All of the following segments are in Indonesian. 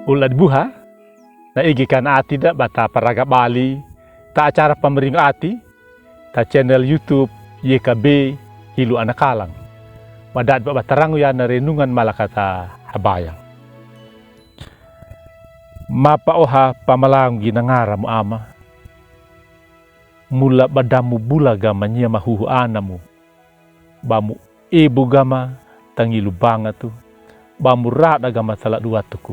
Ulat buha na igikan ati da bata paraga Bali ta acara pemering ati ta channel YouTube YKB Hilu Anakalang wadat ba batarangu ya na renungan malakata habayang mapaoha pamalang ginangara mo ama mula badamu bulaga manya mahuhu anamu bamu ibu gama tangilu bangatu bamu rada gama salat dua tuku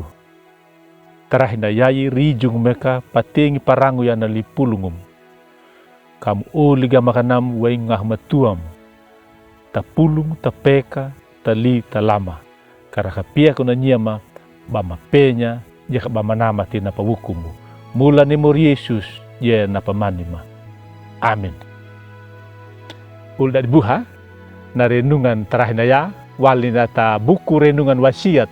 terahinda yayi rijung meka patengi parangu ya na lipulungum kamu uli gama kanam wai ngah matuam ta pulung ta peka ta li ta lama karaka pia kuna nyama bama penya jaka bama nama tina pawukumu mula ni mor Yesus ye na pamanima amin. Ulda buha na renungan terahinaya wali nata buku renungan wasiat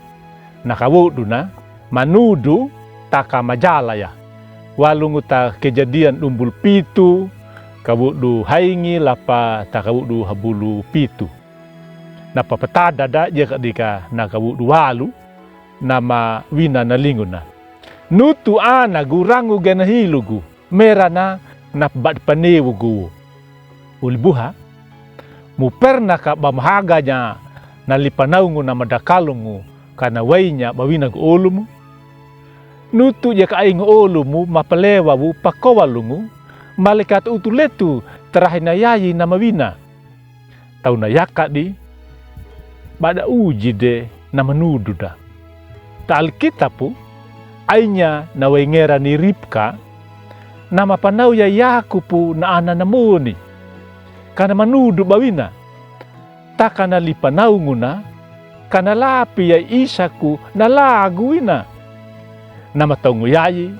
nakawudu na manudu taka majala ya walungu ta kejadian umbul pitu kawudu haingi lapa takawudu habulu pitu napa petada da jeka dika nakawudu walu nama wina na linguna nutu ana gurangu gena hilugu merana napbat panewugu ulbuha mu pernah ka bamhaganya nalipanaungu na madakalungu kana wainya bawina gu olumu nutu ya ka aing olumu mapalewawu pakowalungu malaikat utuletu terahinayayi na mawina tau na yaka di bada uji de na manududa ta alkitapu ainya na waingera ni Ribka nama panau ya Yakupu na ana namuni kana manudu bawina takana lipanau nguna kana lapi ya Isaku na laguina nama taungu yayi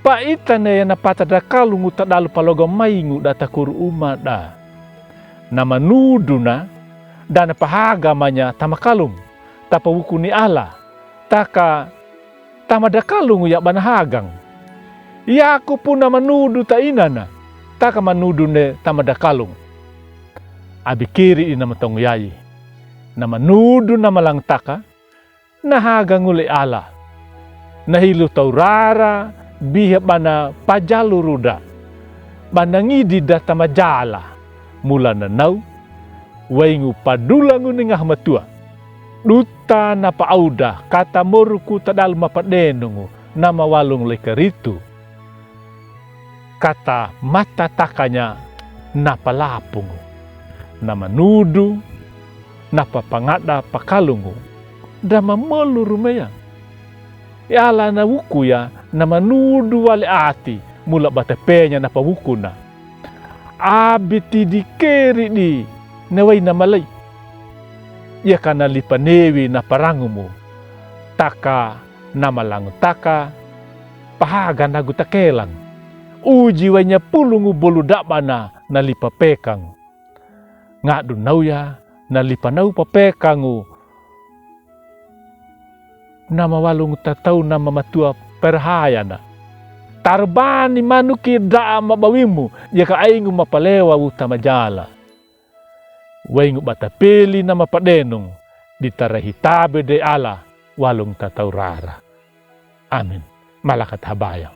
paitane na patada kalungu tadalu palogo maingu datakuru umada nama nudu na dana pahagamanya tamakalung tapawuku ni Allah taka tamadakalungu ya banahagang Yaku pun nama nudu ta inana taka manudu ne tamadakalung abi kiri ina matong yayi nama nudu nama lang taka nahagang uli ala nahilu taurara biha bana pajaluruda bana ngidi data majala mula na nau waingu padulangu ningah matua duta na paauda kata moruku tadal mapadenungu nama walung lekeritu kata mata takanya napalapungu nama nudu napa pangada pakalungu dama melu rumeya yala na wuku ya nama nudu wale ati mula batepenya napa wuku na abiti dikeri di nawai namalay ya kana lipanewi na parangumu taka namalang taka pahaga nagutakelang uji wanya pulungu bolu dakbana na lipapekang ngadu nauya na lipanau papekangu nama walung tatau nama matua perhayana tarbani manuki daa mabawimu jaka aingu mapalewa utama jala waingu batapeli nama padenung ditarahitabe de ala walung tatau rara amin malakat habayang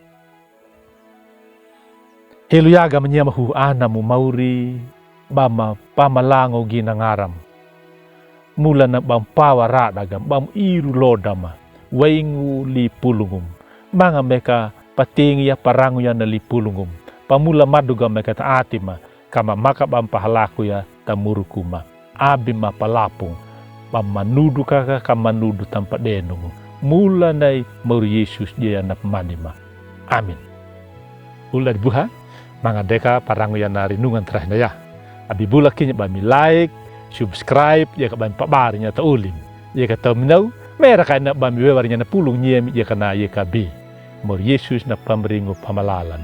Heluyaga menyamahu anamu mauri bama pamalango ginangaram mula na bampawa radagam bam iru lodama waingu lipulungum mga meka patingi ya parangu ya na lipulungum pamula maduga meka taatima kama maka bampahalaku ya tamurukuma abi mapalapung pamanudu kaka kamanudu tampa denungu mula nai mauri Yesus dia na pamanima amin ulad buha mga deka parangu ya na renungan terakhir ya abi bula kinya bami like subscribe ya ka bami pabarinya ta ulim ya ka taminaw mera ka na bami wewarinya na pulung nyem ya ka na YKB mor Yesus na pamringo pamalalan